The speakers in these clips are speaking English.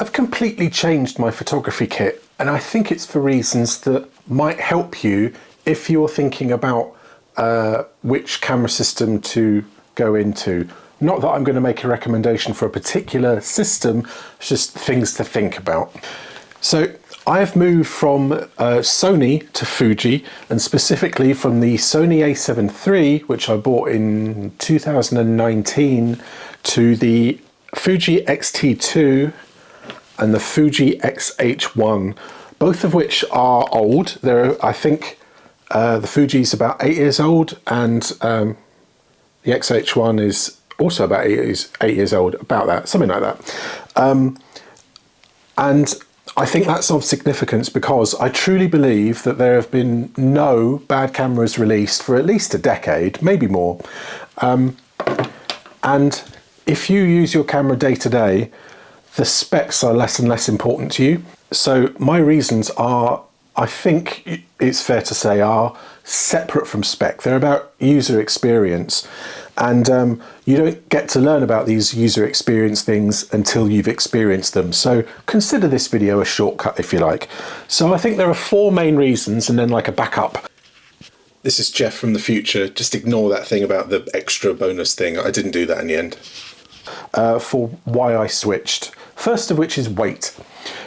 I've completely changed my photography kit, and I think it's for reasons that might help you if you're thinking about which camera system to go into. Not that I'm going to make a recommendation for a particular system, it's just things to think about. So I've moved from Sony to Fuji, and specifically from the Sony a7 III, which I bought in 2019, to the Fuji X-T2 and the Fuji X-H1, both of which are old. I think the Fuji's about 8 years old, and the X-H1 is also about 8 years old, about that, something like that. And I think that's of significance because I truly believe that there have been no bad cameras released for at least a decade, maybe more. And if you use your camera day to day, the specs are less and less important to you. So my reasons are, I think it's fair to say, are separate from spec. They're about user experience. And you don't get to learn about these user experience things until you've experienced them. So consider this video a shortcut if you like. So I think there are 4 main reasons and then like a backup. This is Jeff from the future. Just ignore that thing about the extra bonus thing. I didn't do that in the end. For why I switched. First of which is weight.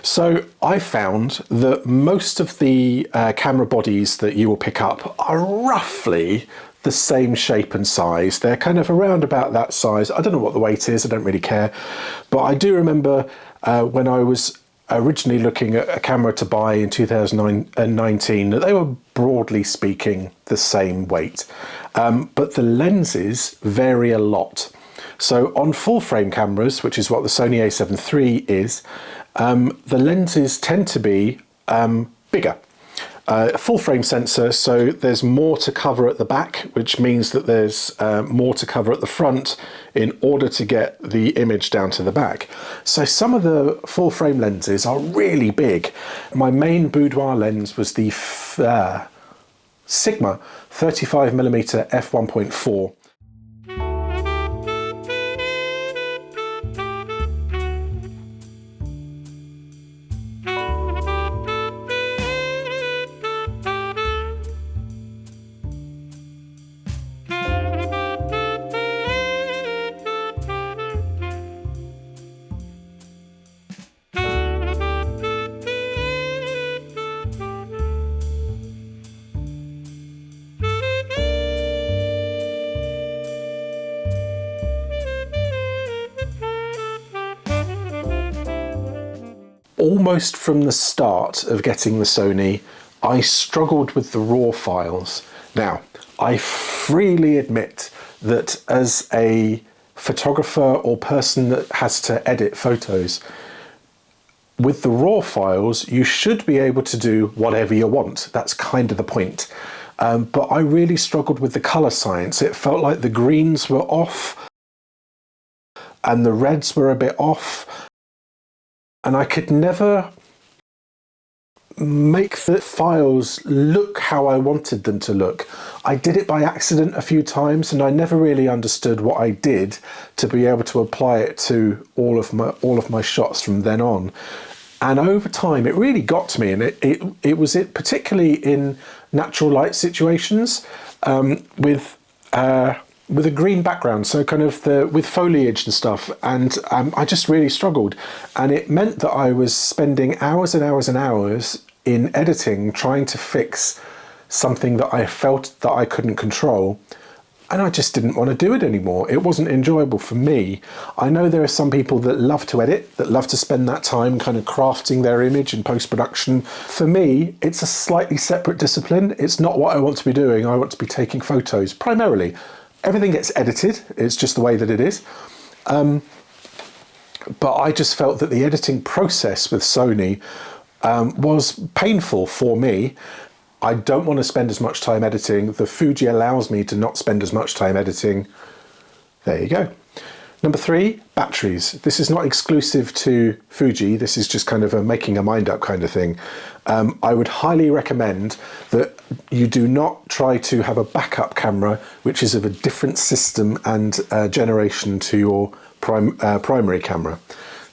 So I found that most of the camera bodies that you will pick up are roughly the same shape and size. They're kind of around about that size. I don't know what the weight is, I don't really care. But I do remember when I was originally looking at a camera to buy in 2019 that they were broadly speaking the same weight. But the lenses vary a lot. So on full frame cameras, which is what the Sony a7 III is, the lenses tend to be bigger. A full frame sensor, so there's more to cover at the back, which means that there's more to cover at the front in order to get the image down to the back. So some of the full frame lenses are really big. My main boudoir lens was the Sigma 35mm f1.4. Almost from the start of getting the Sony, I struggled with the RAW files. Now, I freely admit that as a photographer or person that has to edit photos, with the RAW files, you should be able to do whatever you want. That's kind of the point. But I really struggled with the color science. It felt like the greens were off and the reds were a bit off. And I could never make the files look how I wanted them to look. I did it by accident a few times, and I never really understood what I did to be able to apply it to all of my shots from then on. And over time, it really got to me, and it was particularly in natural light situations with a green background, so kind of with foliage and stuff, and I just really struggled, and it meant that I was spending hours and hours and hours in editing trying to fix something that I felt that I couldn't control, and I just didn't want to do it anymore. It wasn't enjoyable for me. I know there are some people that love to edit, that love to spend that time kind of crafting their image in post-production. For me, it's a slightly separate discipline. It's not what I want to be doing. I want to be taking photos primarily. Everything gets edited, it's just the way that it is. But I just felt that the editing process with Sony was painful for me. I don't want to spend as much time editing. The Fuji allows me to not spend as much time editing. There you go. Number 3, batteries. This is not exclusive to Fuji. This is just kind of a making a mind up kind of thing. I would highly recommend that you do not try to have a backup camera which is of a different system and generation to your primary camera.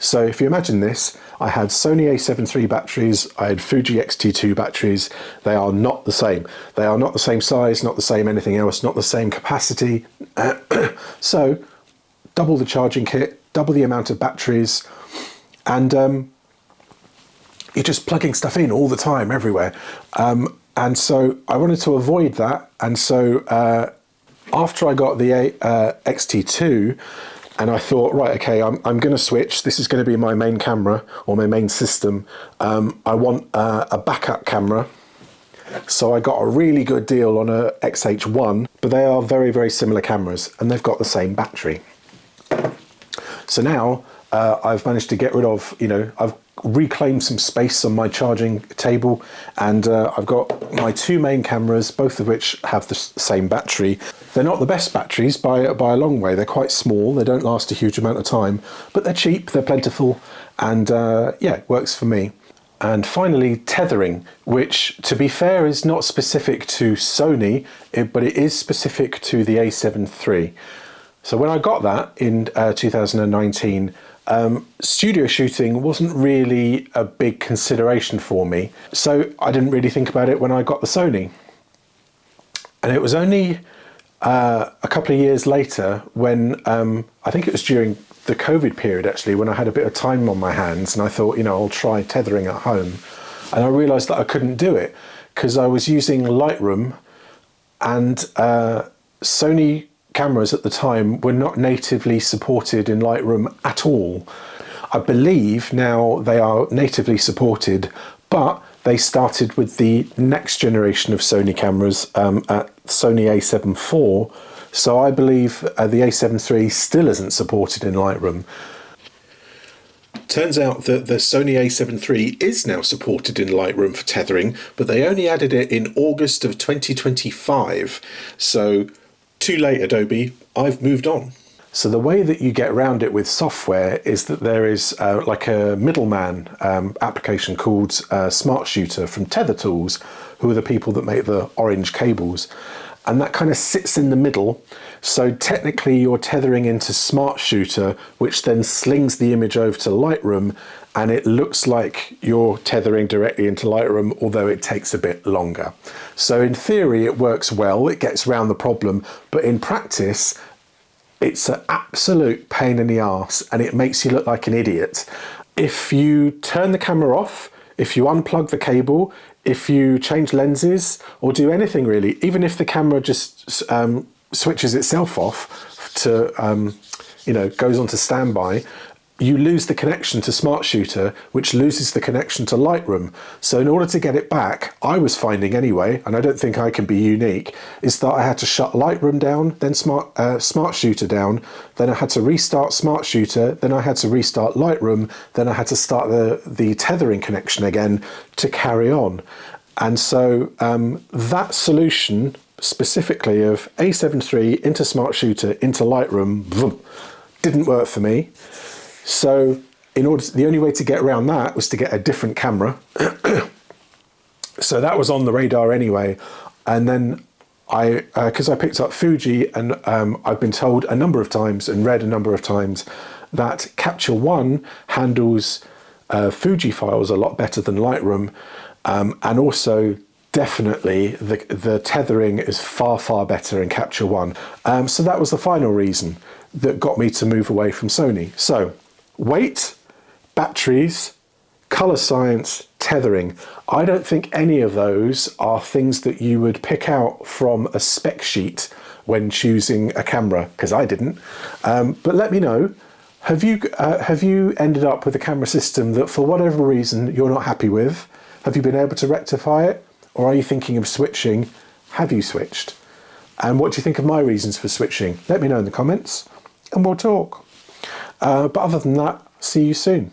So if you imagine this, I had Sony a7 III batteries, I had Fuji X-T2 batteries. They are not the same. They are not the same size, not the same anything else, not the same capacity. So double the charging kit, double the amount of batteries, and you're just plugging stuff in all the time, everywhere. And so I wanted to avoid that. And so after I got the X-T2, and I thought, right, okay, I'm going to switch. This is going to be my main camera or my main system. I want a backup camera. So I got a really good deal on a X-H1, but they are very, very similar cameras and they've got the same battery. So now I've managed to get rid of, I've reclaimed some space on my charging table, and I've got my two main cameras, both of which have the same battery. They're not the best batteries by a long way. They're quite small. They don't last a huge amount of time, but they're cheap, they're plentiful, and yeah, it works for me. And finally, tethering, which, to be fair, is not specific to Sony, but it is specific to the a7 III. So when I got that in 2019, studio shooting wasn't really a big consideration for me. So I didn't really think about it when I got the Sony. And it was only a couple of years later when, I think it was during the COVID period actually, when I had a bit of time on my hands and I thought, I'll try tethering at home. And I realized that I couldn't do it because I was using Lightroom, and Sony cameras at the time were not natively supported in Lightroom at all. I believe now they are natively supported, but they started with the next generation of Sony cameras at Sony a7 IV. So I believe the a7 III still isn't supported in Lightroom. Turns out that the Sony a7 III is now supported in Lightroom for tethering, but they only added it in August of 2025. So too late, Adobe, I've moved on. So the way that you get around it with software is that there is like a middleman application called Smart Shooter from Tether Tools, who are the people that make the orange cables. And that kind of sits in the middle. So technically you're tethering into Smart Shooter, which then slings the image over to Lightroom, and it looks like you're tethering directly into Lightroom, although it takes a bit longer. So in theory, it works well, it gets around the problem, but in practice, it's an absolute pain in the arse, and it makes you look like an idiot. If you turn the camera off, if you unplug the cable, if you change lenses or do anything really, even if the camera just switches itself off to, goes on to standby, you lose the connection to Smart Shooter, which loses the connection to Lightroom. So in order to get it back, I was finding anyway, and I don't think I can be unique, is that I had to shut Lightroom down, then Smart Shooter down, then I had to restart Smart Shooter, then I had to restart Lightroom, then I had to start the tethering connection again to carry on. And so that solution specifically of a7 III into Smart Shooter into Lightroom didn't work for me. So the only way to get around that was to get a different camera. So that was on the radar anyway. And then because I picked up Fuji, and I've been told a number of times and read a number of times that Capture One handles Fuji files a lot better than Lightroom. And also definitely the tethering is far, far better in Capture One. So that was the final reason that got me to move away from Sony. So weight, batteries, color science, tethering. I don't think any of those are things that you would pick out from a spec sheet when choosing a camera, because I didn't. But let me know, have you ended up with a camera system that for whatever reason you're not happy with? Have you been able to rectify it? Or are you thinking of switching? Have you switched? And what do you think of my reasons for switching? Let me know in the comments and we'll talk. But other than that, see you soon.